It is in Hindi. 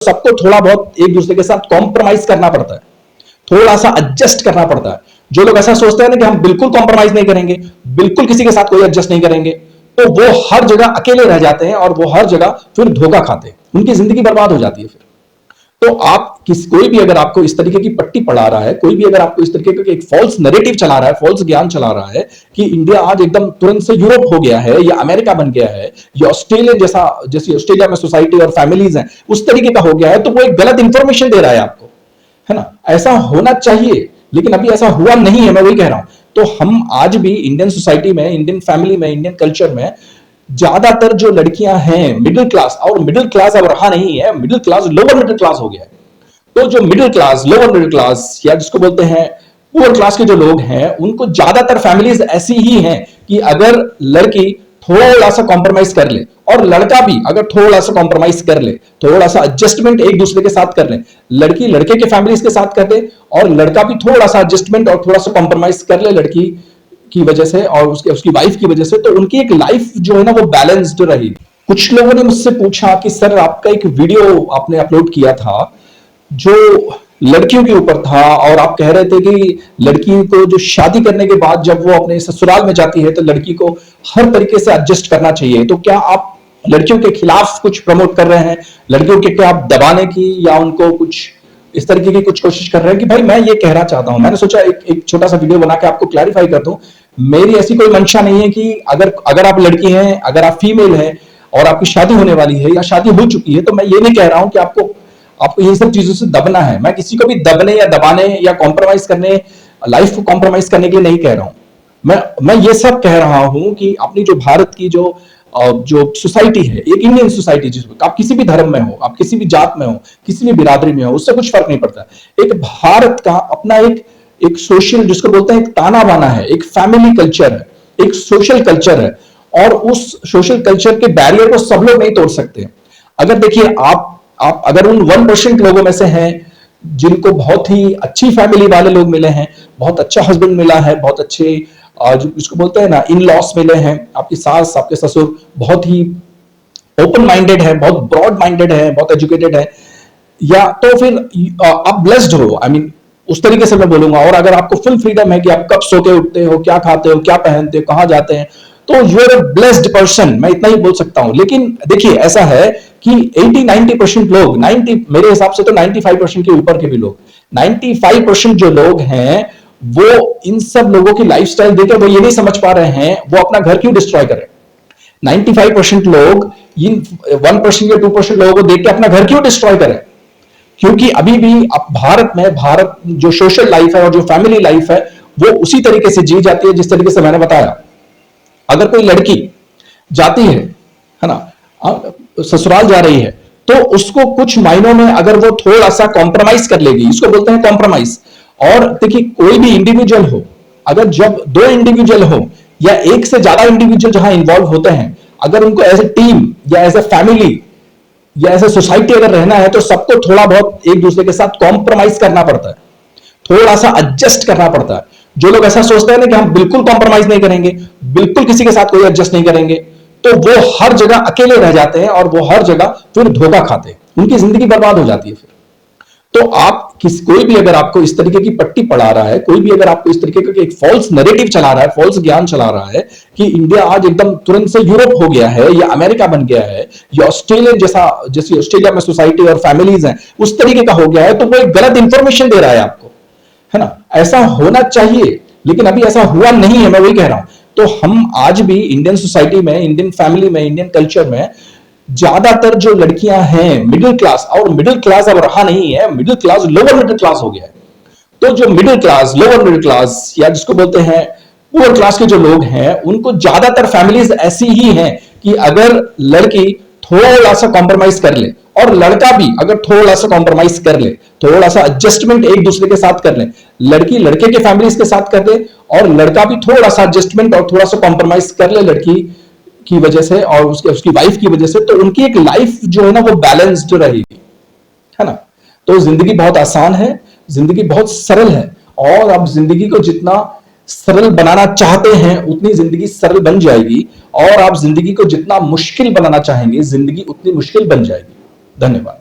सबको थोड़ा बहुत एक दूसरे के साथ कॉम्प्रोमाइज करना पड़ता है, थोड़ा सा एडजस्ट करना पड़ता है। जो लोग ऐसा सोचते हैं ना कि हम बिल्कुल कॉम्प्रोमाइज नहीं करेंगे, बिल्कुल किसी के साथ कोई एडजस्ट नहीं करेंगे, तो वो हर जगह अकेले रह जाते हैं और वो हर जगह फिर धोखा खाते हैं, उनकी जिंदगी बर्बाद हो जाती है फिर। तो आप कोई भी अगर आपको इस तरीके की पट्टी पढ़ा रहा है, कोई भी अगर आपको इस तरीके का एक फॉल्स नैरेटिव चला रहा है, फॉल्स ज्ञान चला रहा है कि इंडिया आज एकदम तुरंत से यूरोप हो गया है या अमेरिका बन गया है या ऑस्ट्रेलिया जैसी ऑस्ट्रेलिया में सोसाइटी और फैमिलीज हैं उस तरीके का हो गया है, तो वो एक गलत इंफॉर्मेशन दे रहा है आपको, है ना। ऐसा होना चाहिए लेकिन अभी ऐसा हुआ नहीं है, मैं वही कह रहा हूं। तो हम आज भी इंडियन सोसाइटी में, इंडियन फैमिली में, इंडियन कल्चर में ज्यादातर जो लड़कियां हैं मिडिल क्लास, और मिडिल क्लास अब रहा नहीं है, middle class lower middle class हो गया है। तो जो middle class, lower middle class या जिसको बोलते हैं पुअर क्लास के जो लोग हैं, उनको ज्यादातर फैमिलीज ऐसी ही हैं कि अगर लड़की थोड़ा सा कॉम्प्रोमाइज कर ले और लड़का भी अगर थोड़ा सा कॉम्प्रोमाइज कर ले, थोड़ा सा एडजस्टमेंट एक दूसरे के साथ कर ले, लड़की लड़के के फैमिलीज के साथ कर ले और लड़का भी थोड़ा सा एडजस्टमेंट और थोड़ा सा कॉम्प्रोमाइज कर ले लड़की की वजह से और उसकी वाइफ की वजह से, तो उनकी एक लाइफ जो है ना वो बैलेंस्ड रहेगी। कुछ लोगों ने मुझसे पूछा कि सर आपका एक वीडियो आपने अपलोड किया था जो लड़कियों के ऊपर था और आप कह रहे थे कि लड़की को जो शादी करने के बाद जब वो अपने ससुराल में जाती है तो लड़की को हर तरीके से एडजस्ट करना चाहिए, तो क्या आप लड़कियों के खिलाफ कुछ प्रमोट कर रहे हैं, लड़कियों के क्या आप दबाने की या उनको कुछ इस तरीके की कुछ कोशिश कर रहे हैं? कि भाई मैं ये कहना चाहता हूं, मैंने सोचा एक छोटा सा वीडियो बना के आपको क्लैरिफाई कर दूं। मेरी ऐसी कोई मंशा नहीं है कि अगर आप लड़की हैं, अगर आप फीमेल हैं और आपकी शादी होने वाली है या शादी हो चुकी है, तो मैं ये नहीं कह रहा हूं कि आपको इन सब चीजों से दबना है। मैं किसी को भी दबने या दबाने या कॉम्प्रोमाइज करने, लाइफ को कॉम्प्रोमाइज करने के लिए नहीं कह रहा हूं। मैं ये सब कह रहा हूं कि अपनी जो भारत की जो सोसाइटी है, एक इंडियन सोसाइटी, जिसमें आप किसी भी धर्म में हो, आप किसी भी जात में हो, किसी भी बिरादरी में हो, उससे कुछ फर्क नहीं पड़ता। एक भारत का अपना एक सोशल, जिसको बोलते हैं एक ताना बाना है, एक फैमिली कल्चर है, एक सोशल कल्चर है, और उस सोशल कल्चर के बैरियर को सब लोग नहीं तोड़ सकते। अगर देखिए आप अगर उन 1% लोगों में से हैं जिनको बहुत ही अच्छी फैमिली वाले लोग मिले हैं, बहुत अच्छा हस्बैंड मिला है, बहुत अच्छे जिसको बोलते हैं ना इन लॉस मिले हैं, आपकी सास आपके ससुर बहुत ही ओपन माइंडेड है, बहुत ब्रॉड माइंडेड है, बहुत एजुकेटेड है, या तो फिर आप ब्लेस्ड हो, आई मीन उस तरीके से मैं बोलूंगा। और अगर आपको फुल फ्रीडम है कि आप कब सो के उठते हो, क्या खाते हो, क्या पहनते हो, कहां जाते हैं, तो you are a blessed person, मैं इतना ही बोल सकता हूं। लेकिन देखिए ऐसा है कि 80-90% लोग, 90 मेरे हिसाब से तो 95% के ऊपर के भी लोग, 95% जो लोग हैं वो इन सब लोगों की लाइफस्टाइल देकर वो ये नहीं समझ पा रहे हैं वो अपना घर क्यों डिस्ट्रॉय करें। 95% लोग इन 1% या 2% लोगों को देख के अपना घर क्यों डिस्ट्रॉय करें? क्योंकि अभी भी अब भारत जो सोशल लाइफ है और जो फैमिली लाइफ है वो उसी तरीके से जी जाती है जिस तरीके से मैंने बताया। अगर कोई लड़की जाती है ना, ससुराल जा रही है, तो उसको कुछ मायनों में अगर वो थोड़ा सा कॉम्प्रोमाइज कर लेगी, इसको बोलते हैं कॉम्प्रोमाइज। और देखिए कोई भी इंडिविजुअल हो, अगर जब 2 इंडिविजुअल हो या एक से ज्यादा इंडिविजुअल जहां इन्वॉल्व होते हैं, अगर उनको एज ए टीम या एज ए फैमिली या एज ए सोसाइटी अगर रहना है, तो सबको थोड़ा बहुत एक दूसरे के साथ कॉम्प्रोमाइज करना पड़ता है, थोड़ा सा एडजस्ट करना पड़ता है। जो लोग ऐसा सोचते हैं ना कि हम बिल्कुल कॉम्प्रोमाइज नहीं करेंगे, बिल्कुल किसी के साथ कोई एडजस्ट नहीं करेंगे, तो वो हर जगह अकेले रह जाते हैं और वो हर जगह फिर धोखा खाते हैं, उनकी जिंदगी बर्बाद हो जाती है फिर। तो कोई भी अगर आपको इस तरीके की पट्टी पढ़ा रहा है, कोई भी अगर आपको इस तरीके का एक फॉल्स नैरेटिव चला रहा है, फॉल्स ज्ञान चला रहा है कि इंडिया आज एकदम तुरंत से यूरोप हो गया है या अमेरिका बन गया है या ऑस्ट्रेलिया जैसी ऑस्ट्रेलिया में सोसाइटी और फैमिलीज हैं उस तरीके का हो गया है, तो वो एक गलत इंफॉर्मेशन दे रहा है आपको, है ना। ऐसा होना चाहिए लेकिन अभी ऐसा हुआ नहीं है, मैं वही कह रहा हूं। तो हम आज भी इंडियन सोसाइटी में, इंडियन फैमिली में, इंडियन कल्चर में ज्यादातर जो लड़कियां हैं मिडिल क्लास, और मिडिल क्लास अब रहा नहीं है, middle class lower middle class हो गया है। तो जो middle class, lower middle class या जिसको बोलते हैं पुअर क्लास के जो लोग हैं, उनको ज्यादातर फैमिलीज ऐसी ही हैं कि अगर लड़की थोड़ा सा कॉम्प्रोमाइज कर ले और लड़का भी अगर थोड़ा सा कॉम्प्रोमाइज कर ले, थोड़ा सा एडजस्टमेंट एक दूसरे के साथ कर ले, लड़की लड़के के फैमिलीज के साथ कर ले और लड़का भी थोड़ा सा एडजस्टमेंट और थोड़ा सा कॉम्प्रोमाइज कर ले लड़की की वजह से और उसकी वाइफ की वजह से, तो उनकी एक लाइफ जो है ना वो बैलेंस्ड रहेगी, है ना। तो जिंदगी बहुत आसान है, जिंदगी बहुत सरल है, और आप जिंदगी को जितना सरल बनाना चाहते हैं उतनी जिंदगी सरल बन जाएगी, और आप जिंदगी को जितना मुश्किल बनाना चाहेंगे जिंदगी उतनी मुश्किल बन जाएगी। धन्यवाद।